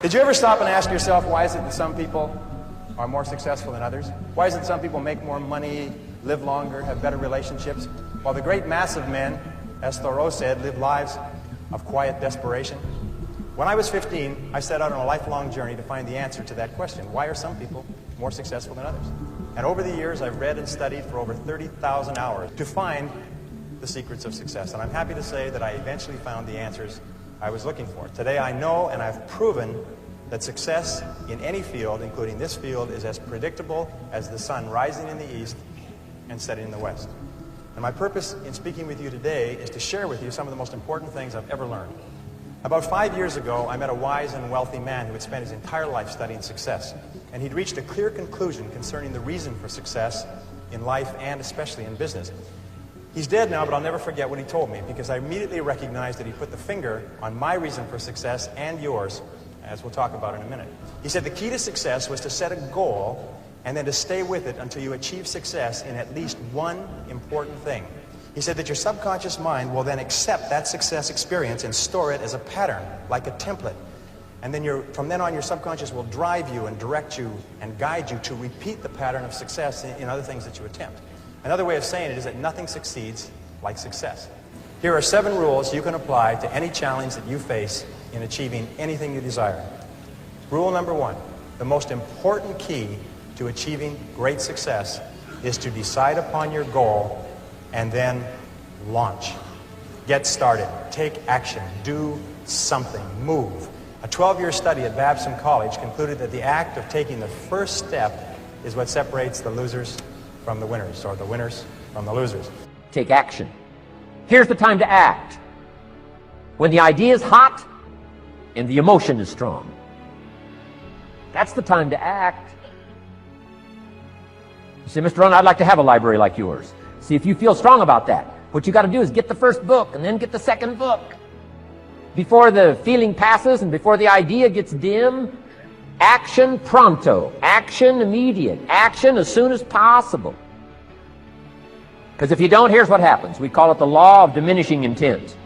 Did you ever stop and ask yourself, why is it that some people are more successful than others? Why is it some people make more money, live longer, have better relationships, while the great mass of men, as Thoreau said, live lives of quiet desperation? When I was 15, I set out on a lifelong journey to find the answer to that question. Why are some people more successful than others? And over the years, I've read and studied for over 30,000 hours to find the secrets of success. And I'm happy to say that I eventually found the answers I was looking for. Today I know and I've proven that success in any field, including this field, is as predictable as the sun rising in the east and setting in the west. And my purpose in speaking with you today is to share with you some of the most important things I've ever learned. About 5 years ago, I met a wise and wealthy man who had spent his entire life studying success. And he'd reached a clear conclusion concerning the reason for success in life and especially in business. He's dead now, but I'll never forget what he told me, because I immediately recognized that he put the finger on my reason for success and yours, as we'll talk about in a minute. He said the key to success was to set a goal and then to stay with it until you achieve success in at least one important thing. He said that your subconscious mind will then accept that success experience and store it as a pattern, like a template. And then from then on, your subconscious will drive you and direct you and guide you to repeat the pattern of success in other things that you attempt. Another way of saying it is that nothing succeeds like success. Here are 7 rules you can apply to any challenge that you face in achieving anything you desire. Rule number 1, the most important key to achieving great success is to decide upon your goal and then launch. Get started, take action, do something, move. A 12-year study at Babson College concluded that the act of taking the first step is what separates the losers from the winners, or the winners from the losers. Take action. Here's the time to act. When the idea is hot and the emotion is strong. That's the time to act. You say, Mr. Rohn, I'd like to have a library like yours. See, if you feel strong about that, what you got to do is get the first book and then get the second book. Before the feeling passes and before the idea gets dim, action pronto, action immediate, action as soon as possible. Because if you don't, here's what happens. We call it the law of diminishing intent.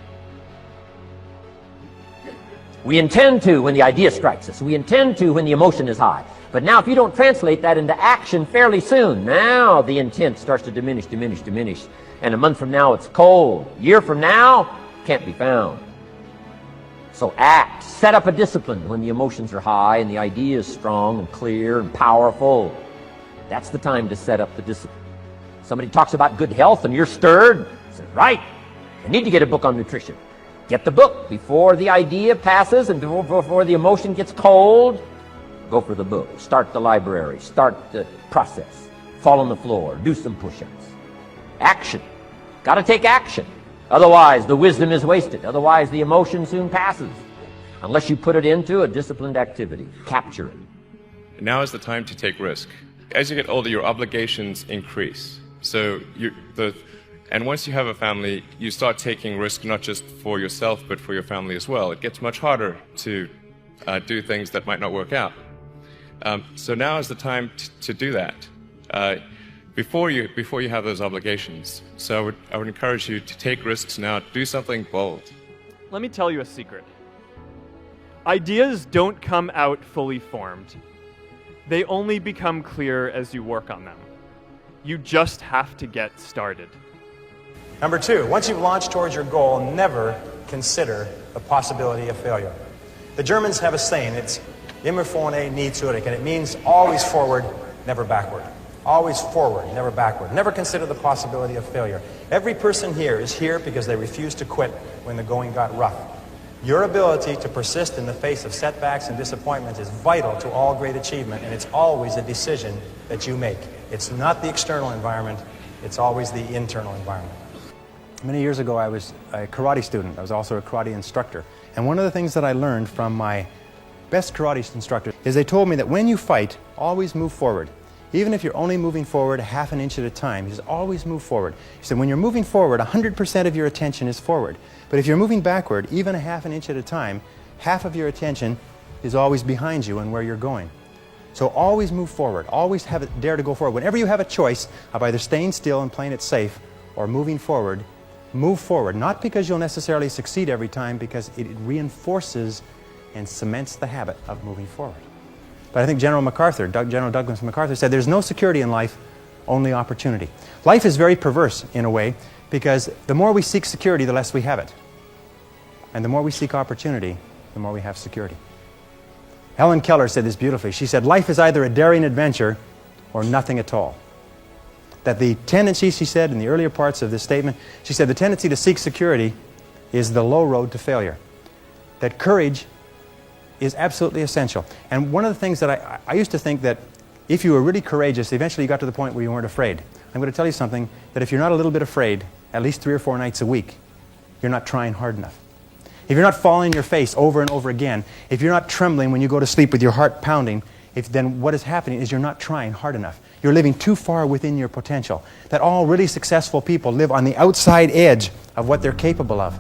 We intend to when the idea strikes us. We intend to when the emotion is high. But now if you don't translate that into action fairly soon, now the intent starts to diminish. And a month from now it's cold. A year from now, can't be found. So act. Set up a discipline when the emotions are high and the idea is strong and clear and powerful. That's the time to set up the discipline. Somebody talks about good health and you're stirred. Say, right, I need to get a book on nutrition. Get the book before the idea passes and before the emotion gets cold. Go for the book. Start the library. Start the process. Fall on the floor. Do some push-ups. Action. Got to take action. Otherwise, the wisdom is wasted. Otherwise, the emotion soon passes. Unless you put it into a disciplined activity. Capture it. Now is the time to take risk. As you get older, your obligations increase. So and once you have a family, you start taking risk not just for yourself, but for your family as well. It gets much harder to do things that might not work out. So now is the time to do that before you have those obligations. So I would encourage you to take risks now. Do something bold. Let me tell you a secret. Ideas don't come out fully formed. They only become clear as you work on them. You just have to get started. Number 2, once you've launched towards your goal, never consider the possibility of failure. The Germans have a saying, it's immer vorne, nie zurück, and it means always forward, never backward. Always forward, never backward. Never consider the possibility of failure. Every person here is here because they refused to quit when the going got rough. Your ability to persist in the face of setbacks and disappointments is vital to all great achievement, and it's always a decision that you make. It's not the external environment, it's always the internal environment. Many years ago, I was a karate student. I was also a karate instructor. And one of the things that I learned from my best karate instructor is they told me that when you fight, always move forward. Even if you're only moving forward half an inch at a time, just always move forward. He said when you're moving forward, 100% of your attention is forward. But if you're moving backward, even a half an inch at a time, half of your attention is always behind you and where you're going. So always move forward. Always dare to go forward. Whenever you have a choice of either staying still and playing it safe or moving forward, move forward. Not because you'll necessarily succeed every time, because it reinforces and cements the habit of moving forward. But I think General Douglas MacArthur said there's no security in life, only opportunity. Life is very perverse in a way because the more we seek security, the less we have it. And the more we seek opportunity, the more we have security. Helen Keller said this beautifully. She said, life is either a daring adventure or nothing at all. That the tendency, she said in the earlier parts of this statement, she said the tendency to seek security is the low road to failure. That courage is absolutely essential. And one of the things that I used to think that if you were really courageous, eventually you got to the point where you weren't afraid. I'm going to tell you something, that if you're not a little bit afraid, at least 3 or 4 nights a week, you're not trying hard enough. If you're not falling on your face over and over again, if you're not trembling when you go to sleep with your heart pounding, then what is happening is you're not trying hard enough. You're living too far within your potential. That all really successful people live on the outside edge of what they're capable of.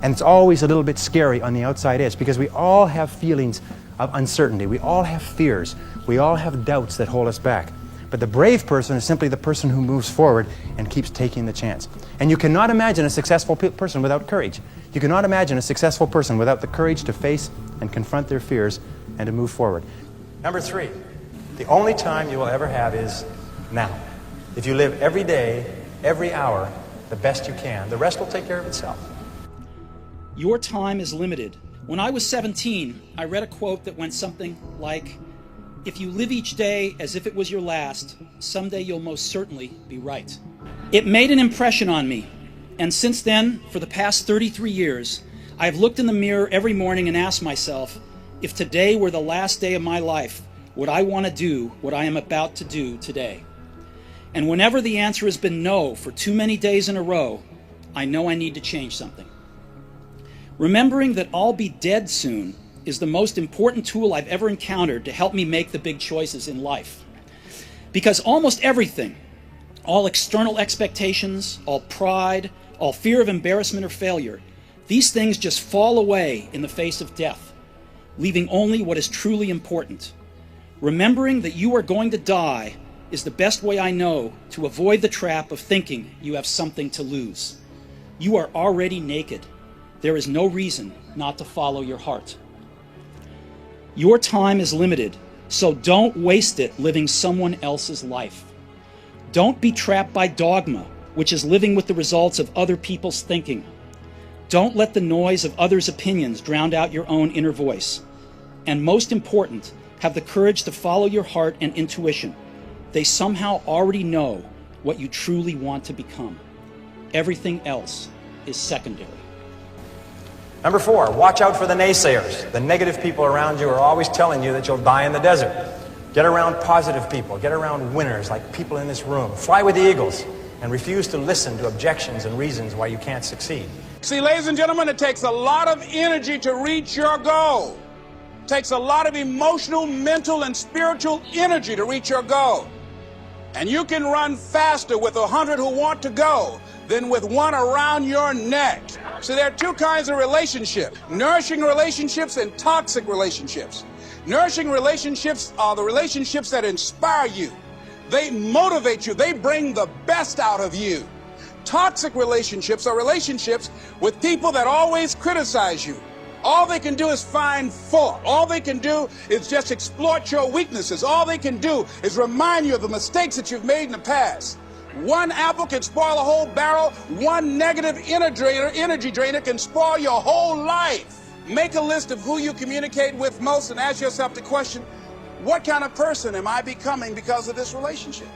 And it's always a little bit scary on the outside edge because we all have feelings of uncertainty. We all have fears. We all have doubts that hold us back. But the brave person is simply the person who moves forward and keeps taking the chance. And you cannot imagine a successful person without courage. You cannot imagine a successful person without the courage to face and confront their fears and to move forward. Number 3, the only time you will ever have is now. If you live every day, every hour, the best you can, the rest will take care of itself. Your time is limited. When I was 17, I read a quote that went something like, if you live each day as if it was your last, someday you'll most certainly be right. It made an impression on me, and since then, for the past 33 years, I've looked in the mirror every morning and asked myself, if today were the last day of my life, would I want to do what I am about to do today? And whenever the answer has been no for too many days in a row, I know I need to change something. Remembering that I'll be dead soon is the most important tool I've ever encountered to help me make the big choices in life. Because almost everything, all external expectations, all pride, all fear of embarrassment or failure, these things just fall away in the face of death, leaving only what is truly important. Remembering that you are going to die is the best way I know to avoid the trap of thinking you have something to lose. You are already naked. There is no reason not to follow your heart. Your time is limited, so don't waste it living someone else's life. Don't be trapped by dogma, which is living with the results of other people's thinking. Don't let the noise of others' opinions drown out your own inner voice. And most important, have the courage to follow your heart and intuition. They somehow already know what you truly want to become. Everything else is secondary. Number 4, watch out for the naysayers. The negative people around you are always telling you that you'll die in the desert. Get around positive people. Get around winners like people in this room. Fly with the eagles and refuse to listen to objections and reasons why you can't succeed. See, ladies and gentlemen, it takes a lot of energy to reach your goal. It takes a lot of emotional, mental, and spiritual energy to reach your goal. And you can run faster with 100 who want to go than with one around your neck. So there are 2 kinds of relationships: nourishing relationships and toxic relationships. Nourishing relationships are the relationships that inspire you. They motivate you. They bring the best out of you. Toxic relationships are relationships with people that always criticize you. All they can do is find fault. All they can do is just exploit your weaknesses. All they can do is remind you of the mistakes that you've made in the past. One apple can spoil a whole barrel. One negative energy drainer can spoil your whole life. Make a list of who you communicate with most and ask yourself the question, what kind of person am I becoming because of this relationship?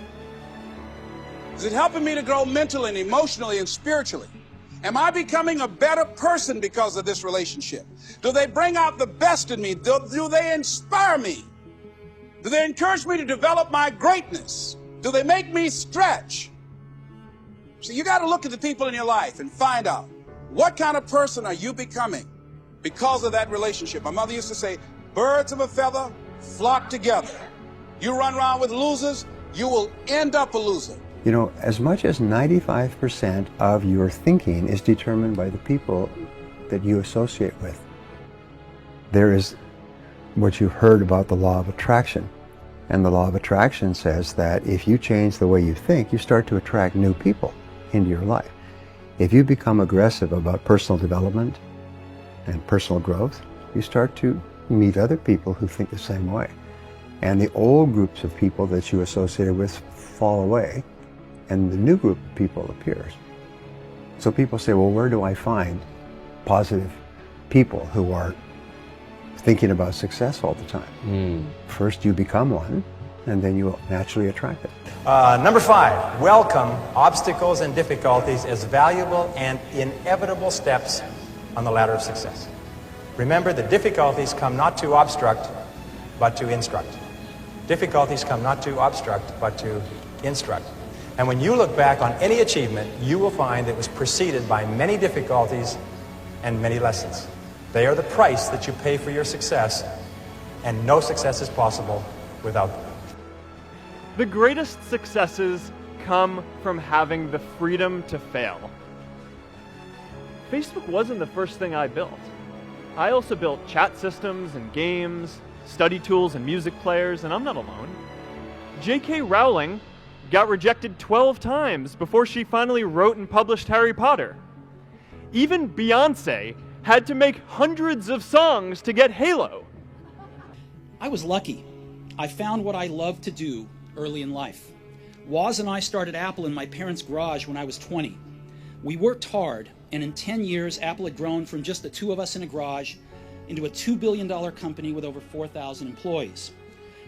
Is it helping me to grow mentally and emotionally and spiritually? Am I becoming a better person because of this relationship? Do they bring out the best in me? Do they inspire me? Do they encourage me to develop my greatness? Do they make me stretch? So you got to look at the people in your life and find out, what kind of person are you becoming because of that relationship? My mother used to say, birds of a feather flock together. You run around with losers, you will end up a loser. You know, as much as 95% of your thinking is determined by the people that you associate with. There is what you've heard about the law of attraction. And the law of attraction says that if you change the way you think, you start to attract new people into your life. If you become aggressive about personal development and personal growth, you start to meet other people who think the same way. And the old groups of people that you associated with fall away, and the new group of people appears. So people say, well, where do I find positive people who are thinking about success all the time? First you become one, and then you will naturally attract it. Number 5, welcome obstacles and difficulties as valuable and inevitable steps on the ladder of success. Remember that difficulties come not to obstruct, but to instruct. Difficulties come not to obstruct, but to instruct. And when you look back on any achievement, you will find it was preceded by many difficulties and many lessons. They are the price that you pay for your success, and no success is possible without them. The greatest successes come from having the freedom to fail. Facebook wasn't the first thing I built. I also built chat systems and games, study tools and music players, and I'm not alone. J.K. Rowling got rejected 12 times before she finally wrote and published Harry Potter. Even Beyoncé had to make hundreds of songs to get Halo. I was lucky. I found what I loved to do early in life. Woz and I started Apple in my parents' garage when I was 20. We worked hard, and in 10 years, Apple had grown from just the two of us in a garage into a $2 billion company with over 4,000 employees.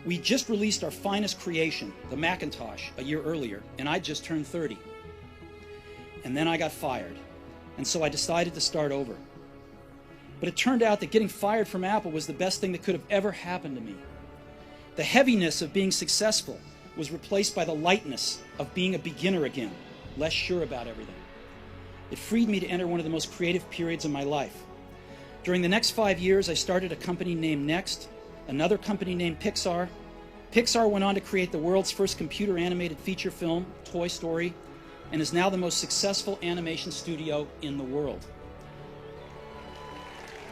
We just released our finest creation, the Macintosh, a year earlier, and I just turned 30. And then I got fired, and so I decided to start over. But it turned out that getting fired from Apple was the best thing that could have ever happened to me. The heaviness of being successful was replaced by the lightness of being a beginner again, less sure about everything. It freed me to enter one of the most creative periods of my life. During the next 5 years, I started a company named Next, another company named Pixar. Pixar went on to create the world's first computer animated feature film, Toy Story, and is now the most successful animation studio in the world.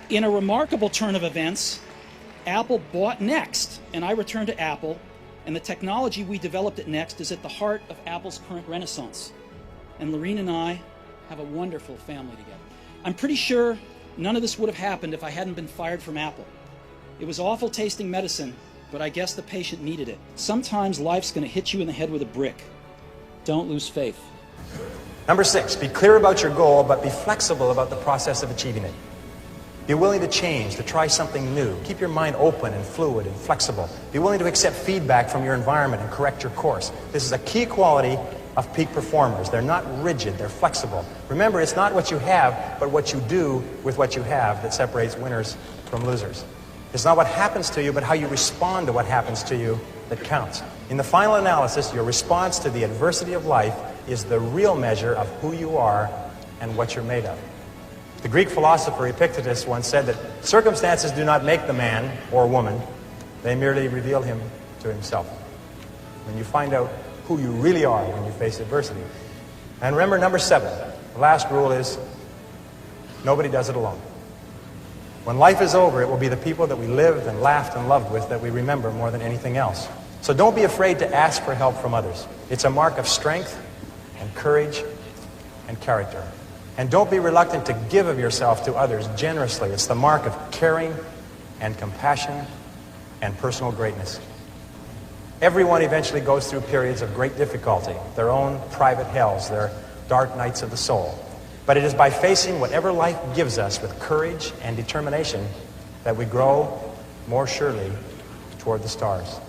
In a remarkable turn of events, Apple bought Next, and I returned to Apple, and the technology we developed at Next is at the heart of Apple's current renaissance. And Lorene and I have a wonderful family together. I'm pretty sure none of this would have happened if I hadn't been fired from Apple. It was awful tasting medicine, but I guess the patient needed it. Sometimes life's going to hit you in the head with a brick. Don't lose faith. Number 6, be clear about your goal, but be flexible about the process of achieving it. Be willing to change, to try something new. Keep your mind open and fluid and flexible. Be willing to accept feedback from your environment and correct your course. This is a key quality of peak performers. They're not rigid, they're flexible. Remember, it's not what you have, but what you do with what you have that separates winners from losers. It's not what happens to you, but how you respond to what happens to you that counts. In the final analysis, your response to the adversity of life is the real measure of who you are and what you're made of. The Greek philosopher Epictetus once said that circumstances do not make the man or woman, they merely reveal him to himself. When you find out who you really are when you face adversity. And remember, number 7, the last rule is, nobody does it alone. When life is over, it will be the people that we lived and laughed and loved with that we remember more than anything else. So don't be afraid to ask for help from others. It's a mark of strength and courage and character. And don't be reluctant to give of yourself to others generously. It's the mark of caring and compassion and personal greatness. Everyone eventually goes through periods of great difficulty, their own private hells, their dark nights of the soul. But it is by facing whatever life gives us with courage and determination that we grow more surely toward the stars.